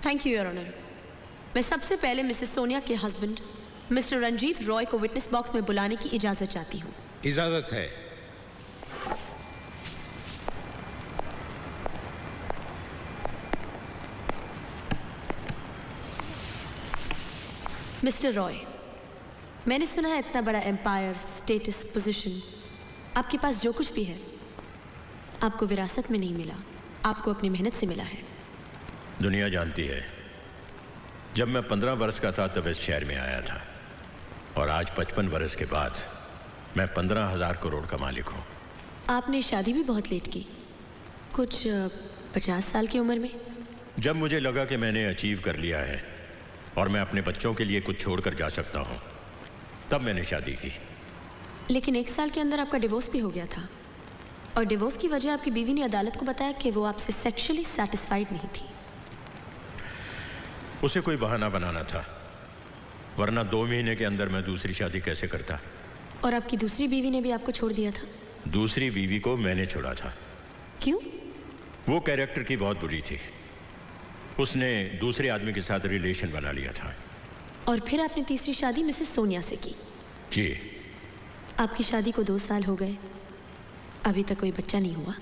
Thank you your honour. मैं सबसे पहले मिसेस सोनिया के हस्बैंड मिस्टर रंजीत रॉय को विटनेस बॉक्स में बुलाने की इजाजत चाहती हूँ। इजाजत है। मिस्टर रॉय, मैंने सुना है इतना बड़ा एम्पायर, स्टेटस, पोजीशन, आपके पास जो कुछ भी है आपको विरासत में नहीं मिला, आपको अपनी मेहनत से मिला है। दुनिया जानती है, जब मैं 15 वर्ष का था तब इस शहर में आया था और आज 55 वर्ष के बाद मैं 15,000 करोड़ का मालिक हूँ। आपने शादी भी बहुत लेट की, कुछ 50 साल की उम्र में। जब मुझे लगा कि मैंने अचीव कर लिया है और मैं अपने बच्चों के लिए कुछ छोड़ कर जा सकता हूँ, तब मैंने शादी की। लेकिन 1 साल के अंदर आपका डिवोर्स भी हो गया था और डिवोर्स की वजह आपकी बीवी ने अदालत को बताया कि वो आपसे सेक्सुअली सैटिस्फाइड नहीं थी। उसे कोई बहाना बनाना था, वरना 2 महीने के अंदर मैं दूसरी शादी कैसे करता। और आपकी दूसरी बीवी ने भी आपको छोड़ दिया था। दूसरी बीवी को मैंने छोड़ा था। क्यों? वो कैरेक्टर की बहुत बुरी थी, उसने दूसरे आदमी के साथ रिलेशन बना लिया था। और फिर आपने तीसरी शादी मिसेस सोनिया से की। जी। आपकी शादी को 2 साल हो गए, अभी तक कोई बच्चा नहीं हुआ।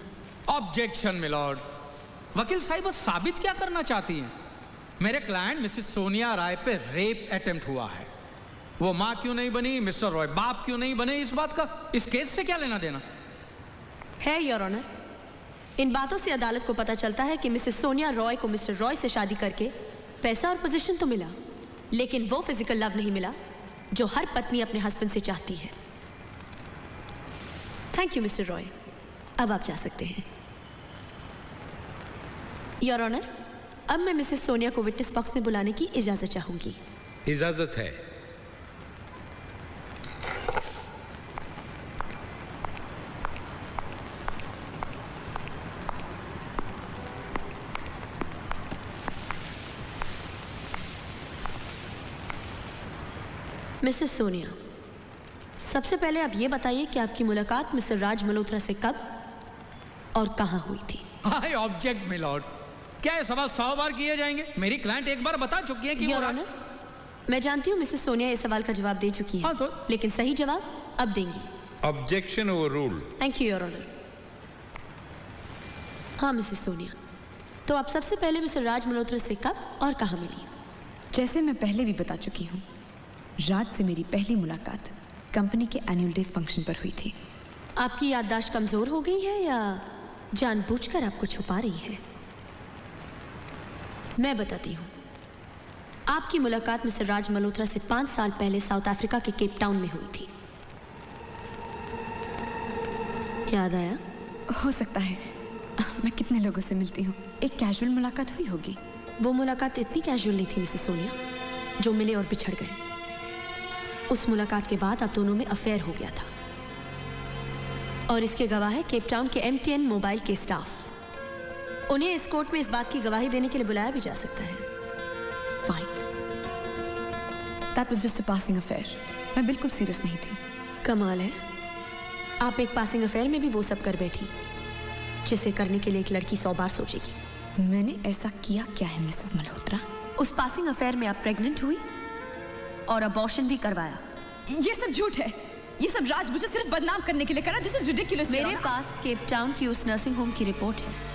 Objection milord. वकील साहिब साबित क्या करना चाहती हैं? मेरे क्लाइंट मिसेस सोनिया राय पे रेप अटेम्प्ट हुआ है। वो माँ क्यों नहीं बनी, मिस्टर रॉय बाप क्यों नहीं बने, इस बात का इस केस से क्या लेना देना है योर ऑनर? इन बातों से अदालत को पता चलता है कि मिसेस सोनिया रॉय को मिस्टर रॉय से शादी करके पैसा और पोजीशन तो मिला, लेकिन वो फिजिकल लव नहीं मिला जो हर पत्नी अपने हस्बैंड से चाहती है। थैंक यू मिस्टर रॉय, अब आप जा सकते हैं। योर ऑनर, अब मैं मिसेस सोनिया को विटनेस बॉक्स में बुलाने की इजाजत चाहूंगी। इजाजत है। मिसेस सोनिया, सबसे पहले आप ये बताइए कि आपकी मुलाकात मिस्टर राज मल्होत्रा से कब और कहां हुई थी? I object milord. क्या ये सवाल 100 बार किए जाएंगे? मेरी क्लाइंट एक बार बता चुकी है कि योर ऑनर, मैं जानती हूँ मिसेस सोनिया इस सवाल का जवाब दे चुकी है। हाँ तो? लेकिन सही जवाब अब देंगी। Objection overruled. Thank you your honour. हाँ मिसेस सोनिया, तो आप सबसे पहले मिस्टर राज मल्होत्रा से कब और कहाँ मिली? जैसे मैं पहले भी बता चुकी हूँ, राज से मेरी पहली मुलाकात कंपनी के एनुअल डे फंक्शन पर हुई थी। आपकी याददाश्त कमजोर हो गई है या जानबूझकर आपको छुपा रही है? मैं बताती हूँ। आपकी मुलाकात मिस्टर राज मल्होत्रा से 5 साल पहले साउथ अफ्रीका के केप टाउन में हुई थी। याद आया? हो सकता है। मैं कितने लोगों से मिलती हूँ, एक कैजुअल मुलाकात हुई होगी। वो मुलाकात इतनी कैजुअल नहीं थी मिसेस सोनिया, जो मिले और बिछड़ गए। उस मुलाकात के बाद आप दोनों में अफेयर हो गया था और इसके गवाह है केप टाउन के MTN मोबाइल के स्टाफ। उन्हें इस कोर्ट में इस बात की गवाही देने के लिए बुलाया भी जा सकता है। Fine, that was just a passing affair. मैं बिल्कुल सीरियस नहीं थी। कमाल है, आप एक पासिंग अफेयर में भी वो सब कर बैठी जिसे करने के लिए एक लड़की 100 बार सोचेगी। मैंने ऐसा किया क्या है मिसेस मल्होत्रा? उस पासिंग अफेयर में आप प्रेग्नेंट हुई और अबॉर्शन भी करवाया। ये सब झूठ है। ये सब राज मुझे सिर्फ बदनाम करने के लिए करा। This is ridiculous. मेरे पास केप टाउन की उस नर्सिंग होम की रिपोर्ट है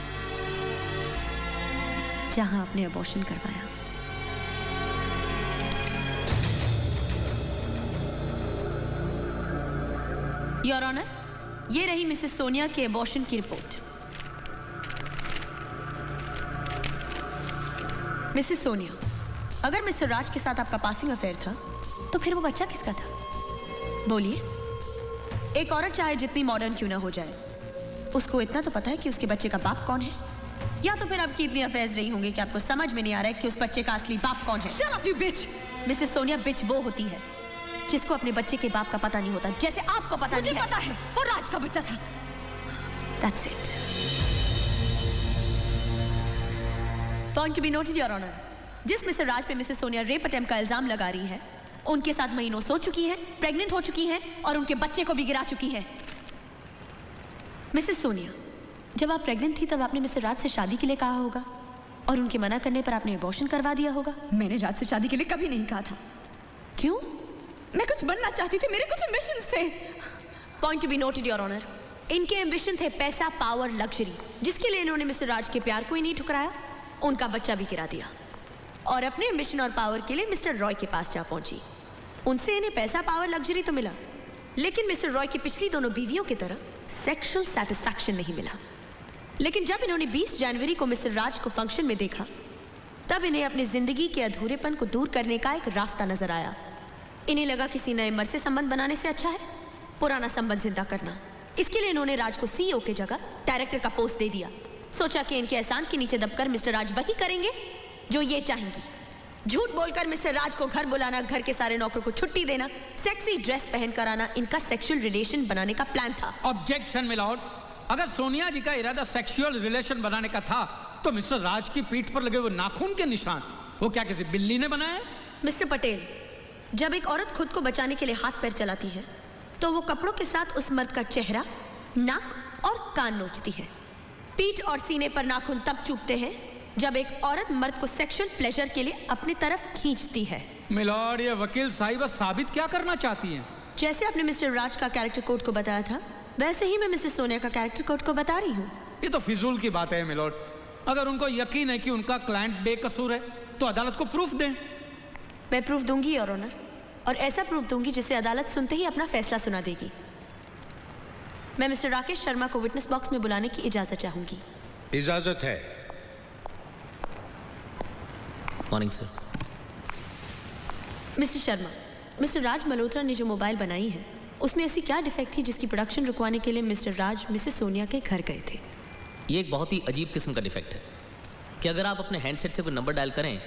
जहां आपने अबॉर्शन करवाया। योर ऑनर, ये रही मिसेस सोनिया के अबॉर्शन की रिपोर्ट। मिसेस सोनिया, अगर मिस्टर राज के साथ आपका पासिंग अफेयर था तो फिर वो बच्चा किसका था? बोलिए। एक औरत चाहे जितनी मॉडर्न क्यों ना हो जाए, उसको इतना तो पता है कि उसके बच्चे का बाप कौन है। या तो फिर आपकी इतनी अफेयर्स रही होंगी कि आपको समझ में नहीं आ रहा है कि उस बच्चे का असली बाप कौन है। Shut up, you bitch! Mrs Sonia, bitch वो होती है जिसको अपने बच्चे के बाप का पता नहीं होता, जैसे आपको पता नहीं है। मुझे पता है, वो राज का बच्चा था। That's it. Point to be noted, Your Honor. जिस मिस्टर राज पे मिसेस सोनिया रेप अटेम्प्ट का इल्जाम लगा रही है, उनके साथ महीनों सो चुकी हैं, प्रेग्नेंट हो चुकी हैं और उनके बच्चे को भी गिरा चुकी हैं। मिसेस सोनिया, जब आप प्रेग्नेंट थी तब आपने मिस्टर राज से शादी के लिए कहा होगा और उनके मना करने पर आपने अबॉर्शन करवा दिया होगा। मैंने राज से शादी के लिए कभी नहीं कहा था। क्यों? मैं कुछ बनना चाहती थी, मेरे कुछ एम्बिशंस थे। Point to be noted your honour. इनके एम्बिशन थे पैसा, पावर, लग्जरी, जिसके लिए इन्होंने मिस्टर राज के प्यार को ही नहीं ठुकराया, उनका बच्चा भी गिरा दिया और अपने एम्बिशन और पावर के लिए मिस्टर रॉय के पास जा पहुंची। उनसे इन्हें पैसा, पावर, लग्जरी तो मिला, लेकिन मिस्टर रॉय की पिछली दोनों बीवियों की तरह सेक्सुअल सैटिस्फैक्शन नहीं मिला। लेकिन जब इन्होंने 20 जनवरी को मिस्टर राज को फंक्शन में देखा, तब इन्हें अपनी जिंदगी के अधूरेपन को दूर करने का एक रास्ता नजर आया। इन्हें लगा किसी नए मर्द से संबंध बनाने से अच्छा है पुराना संबंध जिंदा करना। इसके लिए इन्होंने राज को सीईओ की जगह डायरेक्टर का पोस्ट दे दिया। सोचा कि इनके एहसान के नीचे दबकर मिस्टर राज वही करेंगे जो ये चाहेंगी। झूठ बोलकर मिस्टर राज को घर बुलाना, घर के सारे नौकरों को छुट्टी देना, सेक्सी ड्रेस पहन कर आना इनका सेक्सुअल रिलेशन बनाने का प्लान था। Objection milord. अगर सोनिया जी का इरादा सेक्सुअल रिलेशन बनाने का था तो मिस्टर राज की पीठ पर लगे हुए नाखून के निशान वो क्या किसी बिल्ली ने बनाए? मिस्टर पटेल, जब एक औरत खुद को बचाने के लिए हाथ पैर चलाती है तो वो कपड़ों के साथ उस मर्द का चेहरा, नाक और कान नोचती है। पीठ और सीने पर नाखून तब चूपते हैं जब एक औरत मर्द को सेक्सुअल प्लेजर के लिए अपनी तरफ खींचती है। मिलॉर्ड, ये वकील साहिबा साबित क्या करना चाहती हैं? जैसे आपने मिस्टर राज का कैरेक्टर कोड को बताया था, वैसे ही मैं मिसेस सोनिया का कैरेक्टर कोड को बता रही हूँ। ये तो फिजूल की बात है मिलॉर्ड। अगर उनको यकीन है कि उनका क्लाइंट बेकसूर है तो अदालत को प्रूफ दें। मैं प्रूफ दूंगी योर ऑनर, और ऐसा प्रूफ दूंगी जिसे अदालत सुनते ही अपना फैसला सुना देगी। मैं मिस्टर राकेश शर्मा को विटनेस बॉक्स में बुलाने की इजाजत चाहूंगी। इजाजत है। Morning sir. Mister Sharma, mister Raj Malhotra ने जो मोबाइल बनाई है उसमें ऐसी क्या डिफेक्ट थी जिसकी प्रोडक्शन रुकवाने के लिए मिस्टर राज मिसेस सोनिया के घर गए थे? ये एक बहुत ही अजीब किस्म का डिफेक्ट है कि अगर आप अपने हैंडसेट से कोई नंबर डायल करें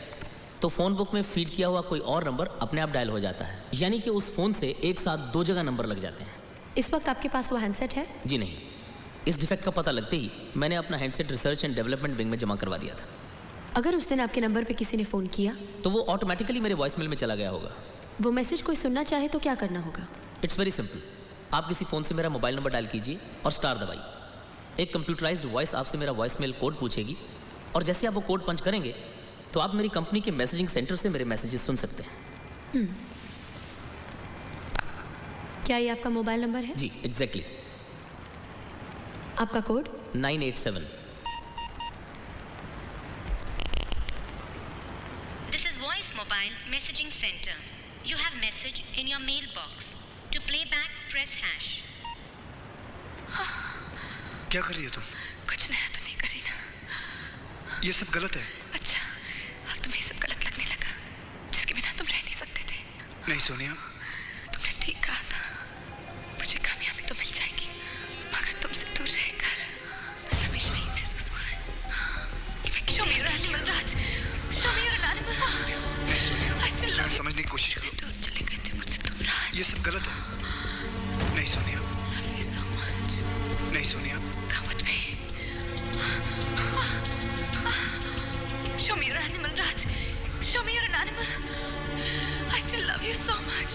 तो फ़ोन बुक में फीड किया हुआ कोई और नंबर अपने आप डायल हो जाता है, यानी कि उस फ़ोन से एक साथ 2 जगह नंबर लग जाते हैं। इस वक्त आपके पास वो हैंडसेट है? जी नहीं। इस डिफेक्ट का पता लगते ही मैंने अपना handset research and development wing में जमा करवा दिया था। अगर उस दिन आपके नंबर पे किसी ने फ़ोन किया तो वो ऑटोमेटिकली मेरे वॉइसमेल में चला गया होगा। वो मैसेज कोई सुनना चाहे तो क्या करना होगा? It's very simple. आप किसी फ़ोन से मेरा मोबाइल नंबर डायल कीजिए और स्टार दबाइए। एक कंप्यूटराइज्ड वॉइस आपसे मेरा वॉइसमेल कोड पूछेगी और जैसे आप वो कोड पंच करेंगे तो आप मेरी कंपनी के मैसेजिंग सेंटर से मेरे मैसेजेस सुन सकते हैं। क्या ये आपका मोबाइल नंबर है? जी एग्जैक्टली। आपका code? 987। This is Voice Mobile Messaging Center. You have message in your mailbox. To play back, press hash. क्या कर रही है तुम? कुछ नया तो नहीं करी ना? ये सब गलत है। अच्छा, अब तुम्हें सब गलत लगने लगा, जिसके बिना तुम रह नहीं सकते थे। नहीं सोनिया, तुमने ठीक कहा था, मुझे कामयाबी तो मिल जाएगी, मगर तुमसे दूर रहकर मुझे हमेशा ही महसूस हुआ है कि मैं show me your animal, Raj. Show me your animal. नहीं सोनिया, जरा समझने की कोशिश करो। दूर चले गए थे मुझसे तुम, राज। ये सब गलत है। नहीं Sonia, Love you so much. नहीं Sonia, Come with me. Show me your animal, Raj. Show me your animal. I still love you so much.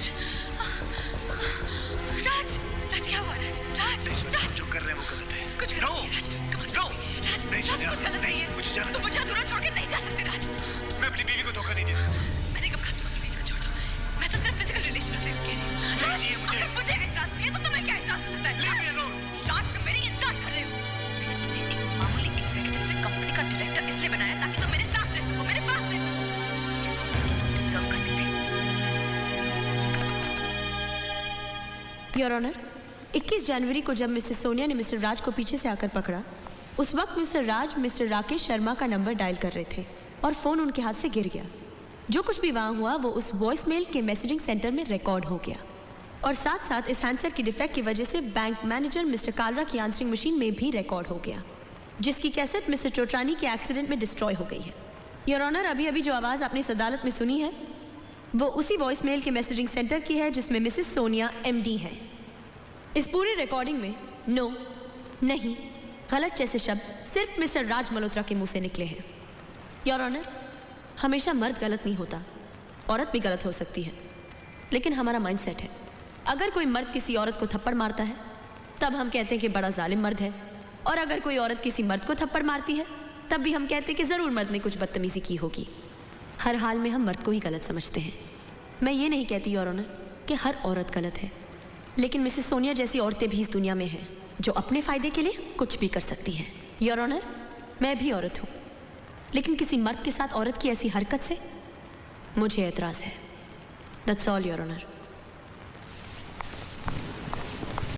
Raj, Raj क्या हुआ Raj? Raj, नहीं सोनिया, Raj. जो कर रहे हैं वो गलत है। कुछ गलत नहीं है, राज। Come on, No. राज, नहीं राज, सोनिया, कुछ गलत नहीं है। मुझे जाना। तुम मुझे अधूरा छोड़ के नहीं जा सकते, राज। मैं अपनी बीवी को धोखा नहीं दे सकता। मैंने कब कहा तुम अपनी बीवी को छोड़ दो? मैं तो सिर्फ फिजिकल रिलेशन कह रही हूँ। राज, चाहिए मुझे। अगर मुझे एतराज नहीं है तो तुम्हें क्या एतराज हो सकता है? Leave me alone. राज, तुम मेरी इंसल्ट कर रहे हो। मैंने तुम्हें एक मामूली एग्जीक्यूटिव से कंपनी का डायरेक्टर इसलिए बनाया ताकि तुम मेरे साथ रह सको, मेरे पास रह सको। इसलिए तुम डिजर्व करते थे। योर ऑनर, 21 जनवरी को जब मिसेस सोनिया ने मिस्टर राज को पीछे से आकर पकड़ा, उस वक्त मिस्टर राज मिस्टर राकेश शर्मा का नंबर डायल कर रहे थे और फ़ोन उनके हाथ से गिर गया। जो कुछ भी वहाँ हुआ वो उस वॉइसमेल के मैसेजिंग सेंटर में रिकॉर्ड हो गया और साथ साथ इस हैंडसेट की डिफेक्ट की वजह से बैंक मैनेजर मिस्टर कालरा की आंसरिंग मशीन में भी रिकॉर्ड हो गया, जिसकी कैसेट मिस्टर चोटानी के एक्सीडेंट में डिस्ट्रॉय हो गई है। योर ऑनर, अभी अभी जो आवाज़ आपने इस अदालत में सुनी है वो उसी वॉइसमेल के मैसेजिंग सेंटर की है जिसमें मिसेस सोनिया MD हैं। इस पूरी रिकॉर्डिंग में नो, नहीं, गलत जैसे शब्द सिर्फ मिस्टर राज मल्होत्रा के मुंह से निकले हैं। योर ऑनर, हमेशा मर्द गलत नहीं होता, औरत भी गलत हो सकती है, लेकिन हमारा माइंडसेट है। अगर कोई मर्द किसी औरत को थप्पड़ मारता है तब हम कहते हैं कि बड़ा जालिम मर्द है, और अगर कोई औरत किसी मर्द को थप्पड़ मारती है तब भी हम कहते कि ज़रूर मर्द ने कुछ बदतमीज़ी की होगी। हर हाल में हम मर्द को ही गलत समझते हैं। मैं ये नहीं कहती योर ऑनर कि हर औरत गलत है, लेकिन मिसेस सोनिया जैसी औरतें भी इस दुनिया में हैं जो अपने फ़ायदे के लिए कुछ भी कर सकती हैं। योर ऑनर, मैं भी औरत हूँ, लेकिन किसी मर्द के साथ औरत की ऐसी हरकत से मुझे एतराज़ है। That's all your honour.